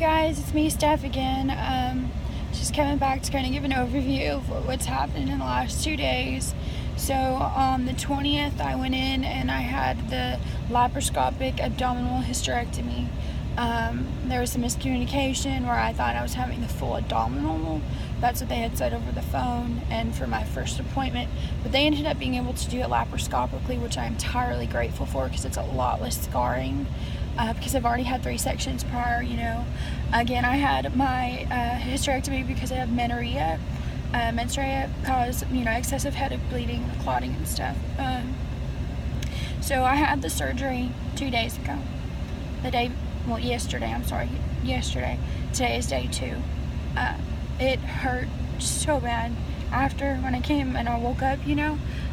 guys, it's me, Steph, again. Just coming back to kind of give an overview of what's happened in the last 2 days. So on the 20th, I went in and I had the laparoscopic abdominal hysterectomy. There was some miscommunication where I thought I was having the full abdominal. That's what they had said over the phone and for my first appointment. But they ended up being able to do it laparoscopically, which I'm entirely grateful for because it's a lot less scarring. Because I've already had 3 sections prior, Again, I had my hysterectomy because I have menstruation caused, excessive headache, bleeding, clotting and stuff. So I had the surgery 2 days ago. Yesterday. Today is day 2. It hurt so bad after when I came and I woke up,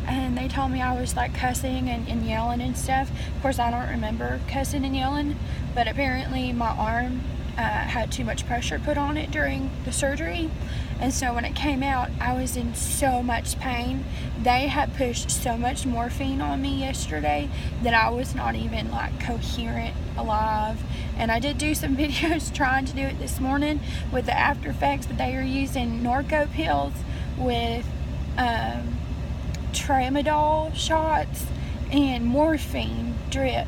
and they told me I was like cussing and yelling and stuff. Of course, I don't remember cussing and yelling, but apparently my arm had too much pressure put on it during the surgery, and so when it came out, I was in so much pain. They had pushed so much morphine on me yesterday that I was not even like coherent, alive. And I did do some videos trying to do it this morning with the after effects, but they were using Norco pills with tramadol shots and morphine drip,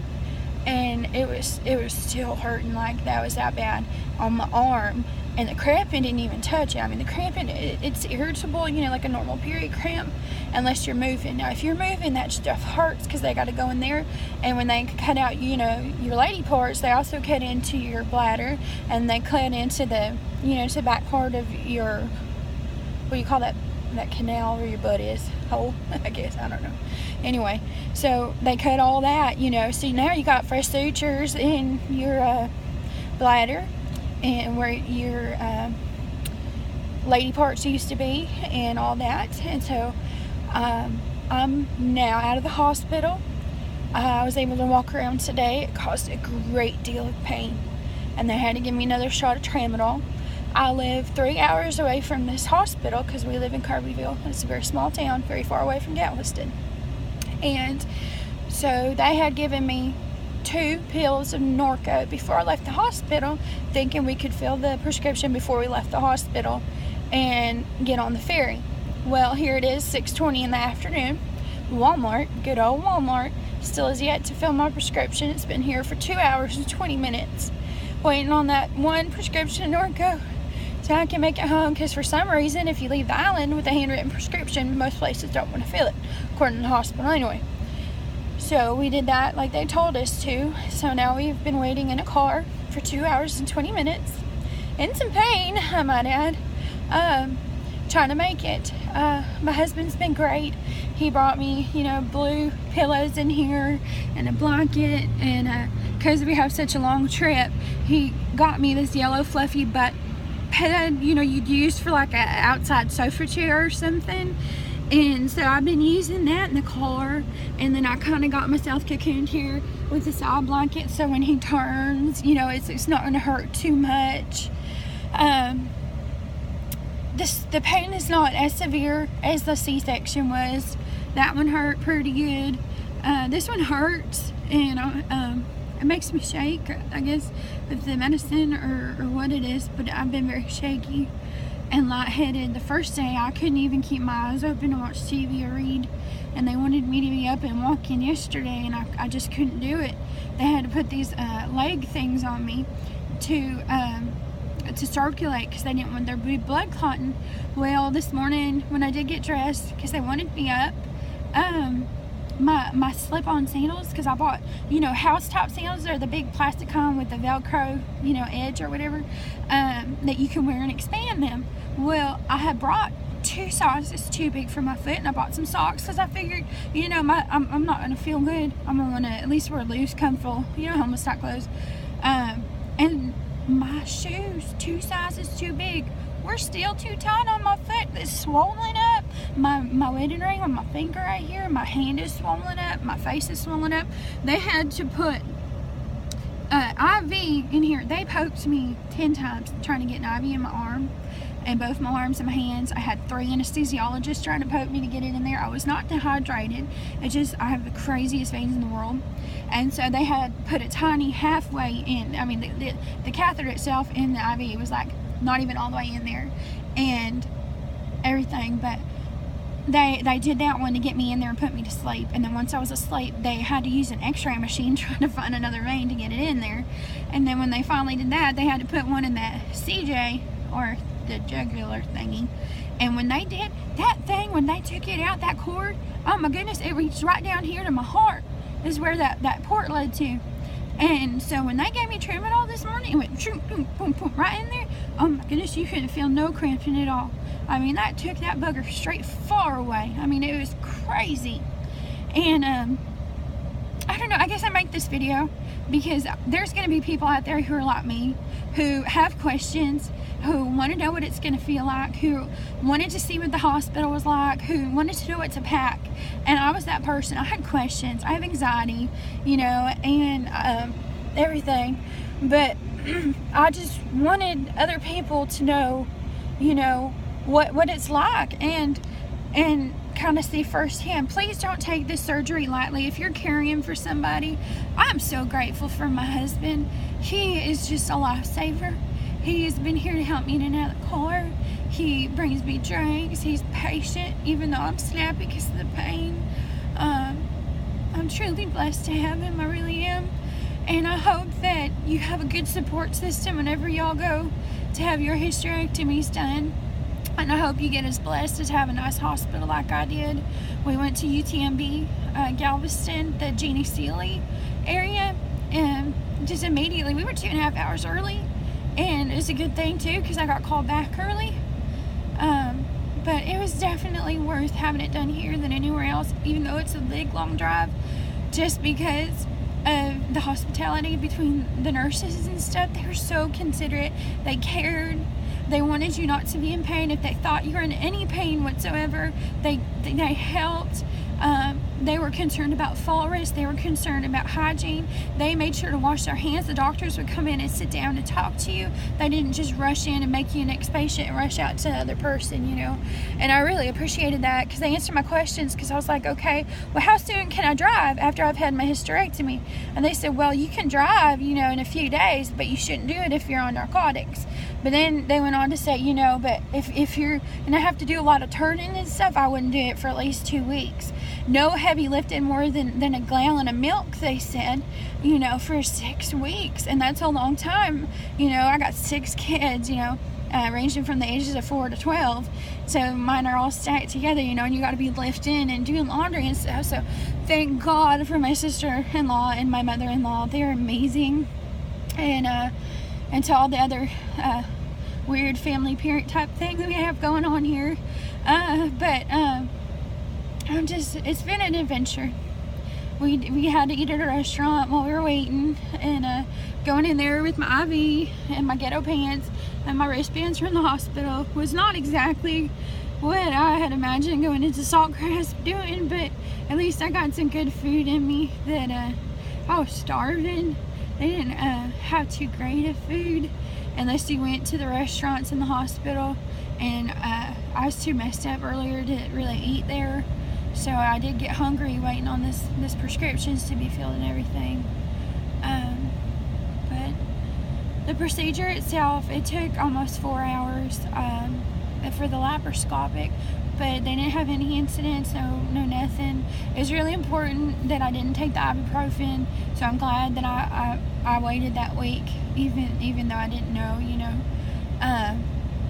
and it was still hurting like that was that bad on my arm. And the cramping didn't even touch it. I mean, the cramping, it's irritable, like a normal period cramp, unless you're moving. Now, if you're moving, that stuff hurts because they got to go in there. And when they cut out, your lady parts, they also cut into your bladder, and they cut into the, to the back part of your, what do you call that canal where your butt is? Hole, I guess. I don't know. Anyway, so they cut all that, So now you got fresh sutures in your bladder, and where your lady parts used to be and all that. And so I'm now out of the hospital. I was able to walk around today. It caused a great deal of pain, and they had to give me another shot of tramadol. I live 3 hours away from this hospital because we live in Kirbyville. It's a very small town, very far away from Galveston. And so they had given me 2 pills of Norco before I left the hospital, thinking we could fill the prescription before we left the hospital and get on the ferry. Well, here it is, 6:20 in the afternoon. Walmart, good old Walmart, still has yet to fill my prescription. It's been here for 2 hours and 20 minutes waiting on that one prescription of Norco so I can make it home, because for some reason, if you leave the island with a handwritten prescription, most places don't want to fill it, according to the hospital anyway. So we did that like they told us to. So now we've been waiting in a car for 2 hours and 20 minutes. In some pain, I might add. Trying to make it. My husband's been great. He brought me, blue pillows in here and a blanket. And because we have such a long trip, he got me this yellow fluffy butt pad, you'd use for like an outside sofa chair or something. And so I've been using that in the car, and then I kind of got myself cocooned here with the side blanket, so when he turns, it's not going to hurt too much. The pain is not as severe as the C-section was. That one hurt pretty good. This one hurts, and it makes me shake, I guess, with the medicine or what it is, but I've been very shaky and lightheaded. The first day I couldn't even keep my eyes open to watch TV or read, and they wanted me to be up and walking yesterday, and I just couldn't do it. They had to put these leg things on me to circulate because they didn't want there to be blood clotting. Well, this morning when I did get dressed, because they wanted me up, my slip-on sandals, because I bought, house top sandals, are the big plastic kind with the Velcro, edge or whatever, that you can wear and expand them. Well, I had brought 2 sizes too big for my foot, and I bought some socks because I figured, I'm not going to feel good. I'm going to at least wear loose, comfortable, homeless type clothes. And my shoes, 2 sizes too big, were still too tight on my foot. It's swollen up. My wedding ring on my finger right here, my hand is swollen up, my face is swollen up. They had to put IV in here. They poked me 10 times trying to get an IV in my arm, and both my arms and my hands. I had 3 anesthesiologists trying to poke me to get it in there. I was not dehydrated. It's just I have the craziest veins in the world, and so they had put a tiny halfway in. I mean, the catheter itself in the IV was like not even all the way in there, and everything, but they did that one to get me in there and put me to sleep. And then once I was asleep, they had to use an x-ray machine trying to find another vein to get it in there. And then when they finally did that, they had to put one in that CJ, or the jugular thingy. And when they did that thing, when they took it out, that cord, oh my goodness, it reached right down here to my heart, is where that port led to. And so when they gave me Tramadol this morning, it went boom, boom, boom, boom, right in there. Oh my goodness, you couldn't feel no cramping at all. I mean, that took that bugger straight far away. I mean, it was crazy. And I don't know, I guess I make this video because there's going to be people out there who are like me, who have questions, who want to know what it's going to feel like, who wanted to see what the hospital was like, who wanted to know what to pack. And I was that person. I had questions. I have anxiety, you know, and everything. But I just wanted other people to know, you know, what it's like, and kind of see firsthand. Please don't take this surgery lightly. If you're caring for somebody, I'm so grateful for my husband. He is just a lifesaver. He has been here to help me in and out of the car. He brings me drinks. He's patient, even though I'm snappy because of the pain. I'm truly blessed to have him. I really am. And I hope that you have a good support system whenever y'all go to have your hysterectomies done. And I hope you get as blessed as have a nice hospital like I did. We went to UTMB, Galveston, the Jeannie Sealy area, and just immediately, we were 2.5 hours early, and it was a good thing too, because I got called back early. But it was definitely worth having it done here than anywhere else, even though it's a big, long drive, just because of the hospitality between the nurses and stuff. They were so considerate. They cared. They wanted you not to be in pain. If they thought you were in any pain whatsoever, they helped. They were concerned about fall risk. They were concerned about hygiene. They made sure to wash their hands. The doctors would come in and sit down and talk to you. They didn't just rush in and make you an next patient and rush out to the other person, you know. And I really appreciated that, because they answered my questions, because I was like, okay, well, how soon can I drive after I've had my hysterectomy? And they said, well, you can drive, you know, in a few days, but you shouldn't do it if you're on narcotics. But then they went on to say, you know, but if you're and I have to do a lot of turning and stuff, I wouldn't do it for at least 2 weeks. No heavy lifting more than a gallon of milk, they said, you know, for 6 weeks. And that's a long time. You know, I got 6 kids, you know, ranging from the ages of 4 to 12. So mine are all stacked together, you know, and you got to be lifting and doing laundry and stuff. So thank God for my sister-in-law and my mother-in-law. They're amazing. And to all the other weird family parent type thing that we have going on here. It's been an adventure. We had to eat at a restaurant while we were waiting, and going in there with my IV and my ghetto pants and my wristbands from the hospital was not exactly what I had imagined going into Saltgrass doing, but at least I got some good food in me. That I was starving. They didn't have too great of food unless you went to the restaurants in the hospital, and I was too messed up earlier to really eat there, so I did get hungry waiting on this prescriptions to be filled and everything. But the procedure itself, it took almost 4 hours for the laparoscopic, but they didn't have any incidents, no nothing. It was really important that I didn't take the ibuprofen, so I'm glad that I waited that week, even though I didn't know, you know,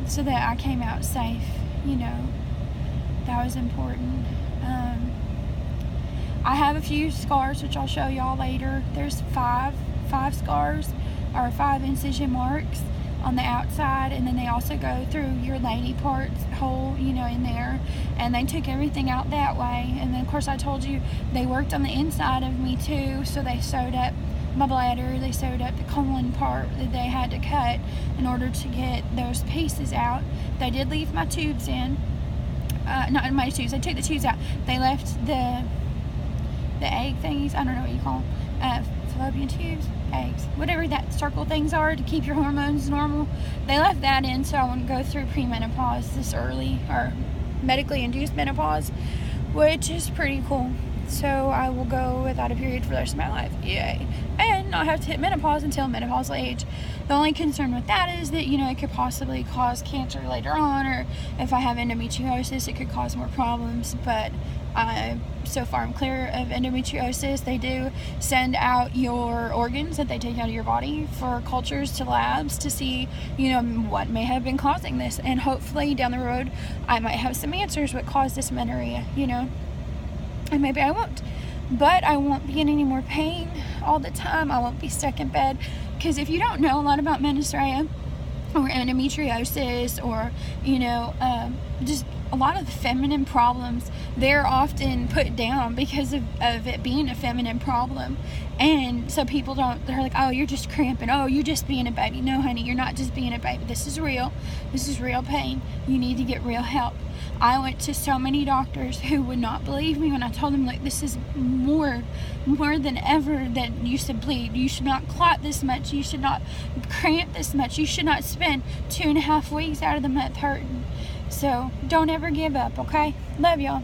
so that I came out safe, you know. That was important. I have a few scars, which I'll show y'all later. There's five scars, or 5 incision marks on the outside, and then they also go through your lady parts hole, you know, in there, and they took everything out that way. And then of course I told you they worked on the inside of me too, so they sewed up my bladder, they sewed up the colon part that they had to cut in order to get those pieces out. They did leave my tubes in, not my tubes, they took the tubes out. They left the egg thingies, I don't know what you call them, fallopian tubes, eggs, whatever that circle things are to keep your hormones normal. They left that in so I wouldn't go through premenopause this early, or medically induced menopause, which is pretty cool. So I will go without a period for the rest of my life. Yay. And not have to hit menopause until menopausal age. The only concern with that is that, it could possibly cause cancer later on, or if I have endometriosis, it could cause more problems. But so far I'm clear of endometriosis. They do send out your organs that they take out of your body for cultures to labs to see, what may have been causing this. And hopefully down the road, I might have some answers what caused this amenorrhea, and maybe I won't, but I won't be in any more pain all the time. I won't be stuck in bed, because if you don't know a lot about menorrhagia or endometriosis, or just a lot of the feminine problems, they're often put down because of it being a feminine problem. And so people they're like, oh, you're just cramping, oh, you're just being a baby. No, honey, you're not just being a baby. This is real pain. You need to get real help. I went to so many doctors who would not believe me when I told them, like, this is more than ever that you should bleed. You should not clot this much. You should not cramp this much. You should not spend 2.5 weeks out of the month hurting. So don't ever give up, okay? Love y'all.